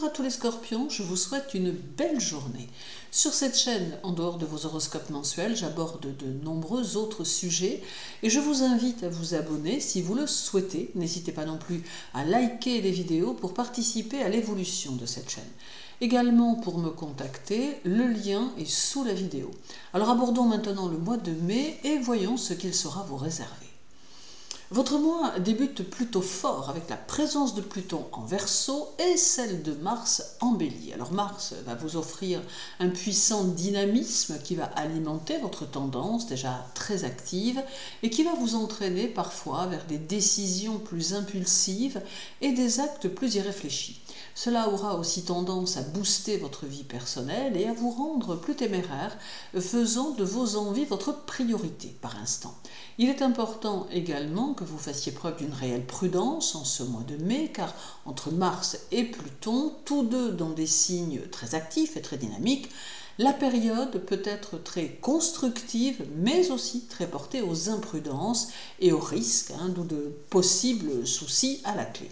à tous les scorpions, je vous souhaite une belle journée. Sur cette chaîne, en dehors de vos horoscopes mensuels, j'aborde de nombreux autres sujets et je vous invite à vous abonner si vous le souhaitez. N'hésitez pas non plus à liker les vidéos pour participer à l'évolution de cette chaîne. Également, pour me contacter, le lien est sous la vidéo. Alors abordons maintenant le mois de mai et voyons ce qu'il sera vous réserver. Votre mois débute plutôt fort avec la présence de Pluton en Verseau et celle de Mars en Bélier. Alors Mars va vous offrir un puissant dynamisme qui va alimenter votre tendance déjà très active et qui va vous entraîner parfois vers des décisions plus impulsives et des actes plus irréfléchis. Cela aura aussi tendance à booster votre vie personnelle et à vous rendre plus téméraire, faisant de vos envies votre priorité par instant. Il est important également que vous fassiez preuve d'une réelle prudence en ce mois de mai, car entre Mars et Pluton, tous deux dans des signes très actifs et très dynamiques, la période peut être très constructive, mais aussi très portée aux imprudences et aux risques, d'où de possibles soucis à la clé.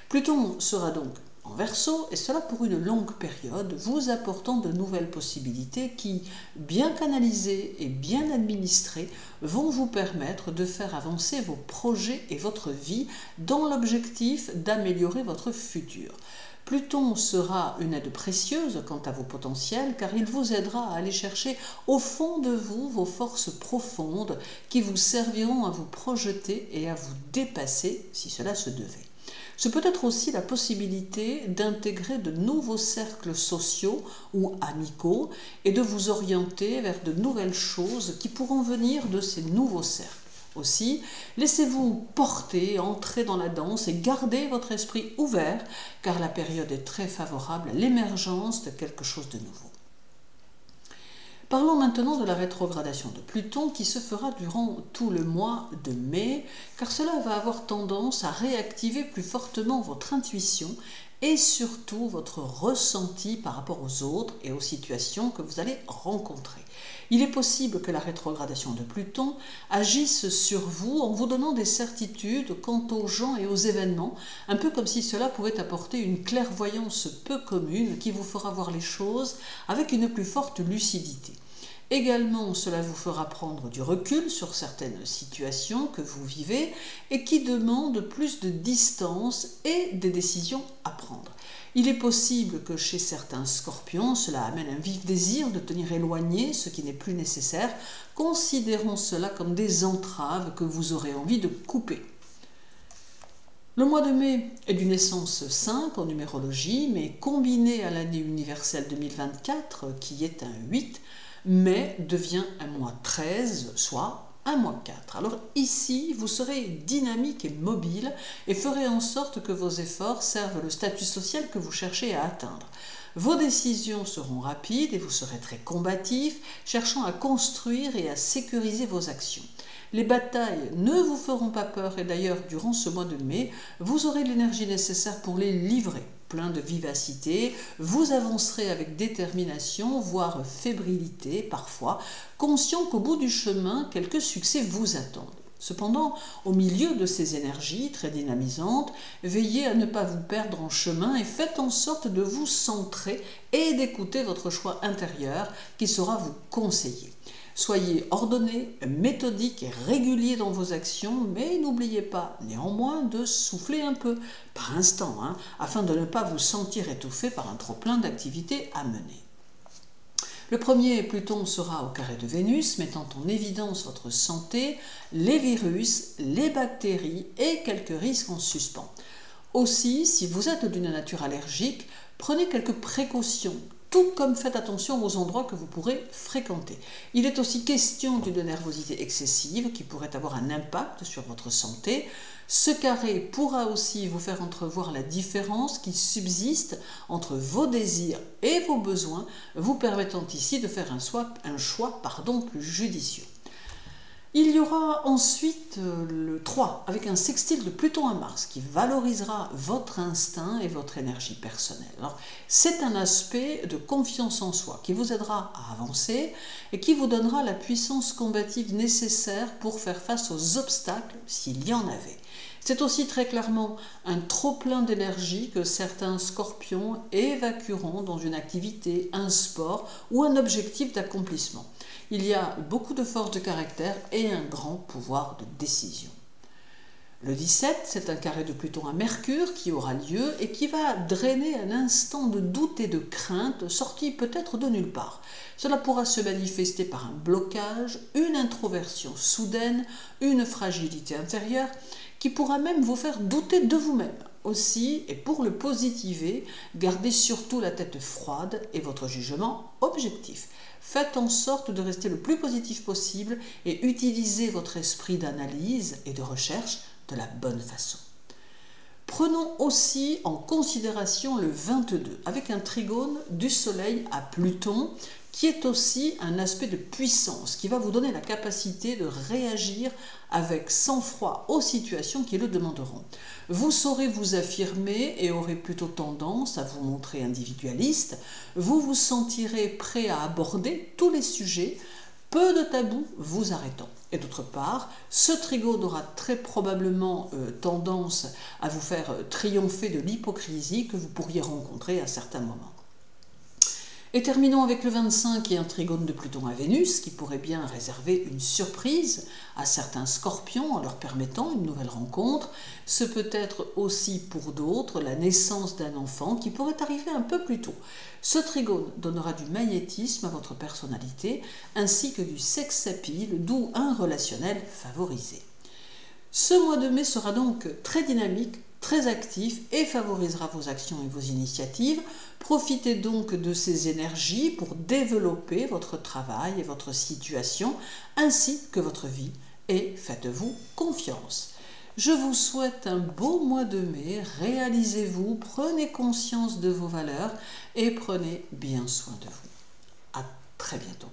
Pluton sera donc en Verseau, et cela pour une longue période, vous apportant de nouvelles possibilités qui, bien canalisées et bien administrées, vont vous permettre de faire avancer vos projets et votre vie dans l'objectif d'améliorer votre futur. Pluton sera une aide précieuse quant à vos potentiels, car il vous aidera à aller chercher au fond de vous vos forces profondes qui vous serviront à vous projeter et à vous dépasser si cela se devait. Ce peut être aussi la possibilité d'intégrer de nouveaux cercles sociaux ou amicaux et de vous orienter vers de nouvelles choses qui pourront venir de ces nouveaux cercles. Aussi, laissez-vous porter, entrer dans la danse et gardez votre esprit ouvert car la période est très favorable à l'émergence de quelque chose de nouveau. Parlons maintenant de la rétrogradation de Pluton qui se fera durant tout le mois de mai, car cela va avoir tendance à réactiver plus fortement votre intuition et surtout votre ressenti par rapport aux autres et aux situations que vous allez rencontrer. Il est possible que la rétrogradation de Pluton agisse sur vous en vous donnant des certitudes quant aux gens et aux événements, un peu comme si cela pouvait apporter une clairvoyance peu commune qui vous fera voir les choses avec une plus forte lucidité. Également, cela vous fera prendre du recul sur certaines situations que vous vivez et qui demandent plus de distance et des décisions à prendre. Il est possible que chez certains scorpions, cela amène un vif désir de tenir éloigné ce qui n'est plus nécessaire. Considérons cela comme des entraves que vous aurez envie de couper. Le mois de mai est d'une essence 5 en numérologie, mais combiné à l'année universelle 2024, qui est un 8, mai devient un mois 13, soit un mois 4. Alors ici, vous serez dynamique et mobile et ferez en sorte que vos efforts servent le statut social que vous cherchez à atteindre. Vos décisions seront rapides et vous serez très combatif, cherchant à construire et à sécuriser vos actions. Les batailles ne vous feront pas peur et d'ailleurs, durant ce mois de mai, vous aurez l'énergie nécessaire pour les livrer. Plein de vivacité, vous avancerez avec détermination, voire fébrilité parfois, conscient qu'au bout du chemin, quelques succès vous attendent. Cependant, au milieu de ces énergies très dynamisantes, veillez à ne pas vous perdre en chemin et faites en sorte de vous centrer et d'écouter votre choix intérieur qui saura vous conseiller. Soyez ordonné, méthodique et régulier dans vos actions, mais n'oubliez pas néanmoins de souffler un peu, par instant, afin de ne pas vous sentir étouffé par un trop-plein d'activités à mener. Le premier, Pluton sera au carré de Vénus, mettant en évidence votre santé, les virus, les bactéries et quelques risques en suspens. Aussi, si vous êtes d'une nature allergique, prenez quelques précautions, tout comme faites attention aux endroits que vous pourrez fréquenter. Il est aussi question d'une nervosité excessive qui pourrait avoir un impact sur votre santé. Ce carré pourra aussi vous faire entrevoir la différence qui subsiste entre vos désirs et vos besoins, vous permettant ici de faire un choix plus judicieux. Il y aura ensuite le 3, avec un sextile de Pluton à Mars, qui valorisera votre instinct et votre énergie personnelle. Alors, c'est un aspect de confiance en soi qui vous aidera à avancer et qui vous donnera la puissance combative nécessaire pour faire face aux obstacles s'il y en avait. C'est aussi très clairement un trop-plein d'énergie que certains scorpions évacueront dans une activité, un sport ou un objectif d'accomplissement. Il y a beaucoup de force de caractère et un grand pouvoir de décision. Le 17, c'est un carré de Pluton à Mercure qui aura lieu et qui va drainer un instant de doute et de crainte sorti peut-être de nulle part. Cela pourra se manifester par un blocage, une introversion soudaine, une fragilité intérieure qui pourra même vous faire douter de vous-même. Aussi, et pour le positiver, gardez surtout la tête froide et votre jugement objectif. Faites en sorte de rester le plus positif possible et utilisez votre esprit d'analyse et de recherche de la bonne façon. Prenons aussi en considération le 22, avec un trigone du Soleil à Pluton, qui est aussi un aspect de puissance, qui va vous donner la capacité de réagir avec sang-froid aux situations qui le demanderont. Vous saurez vous affirmer et aurez plutôt tendance à vous montrer individualiste. Vous vous sentirez prêt à aborder tous les sujets, peu de tabous vous arrêtant. Et d'autre part, ce trigone aura très probablement tendance à vous faire triompher de l'hypocrisie que vous pourriez rencontrer à certains moments. Et terminons avec le 25 et un trigone de Pluton à Vénus qui pourrait bien réserver une surprise à certains scorpions en leur permettant une nouvelle rencontre. Ce peut être aussi pour d'autres la naissance d'un enfant qui pourrait arriver un peu plus tôt. Ce trigone donnera du magnétisme à votre personnalité ainsi que du sex appeal, d'où un relationnel favorisé. Ce mois de mai sera donc très dynamique, très actif et favorisera vos actions et vos initiatives. Profitez donc de ces énergies pour développer votre travail et votre situation ainsi que votre vie et faites-vous confiance. Je vous souhaite un beau mois de mai, réalisez-vous, prenez conscience de vos valeurs et prenez bien soin de vous. À très bientôt.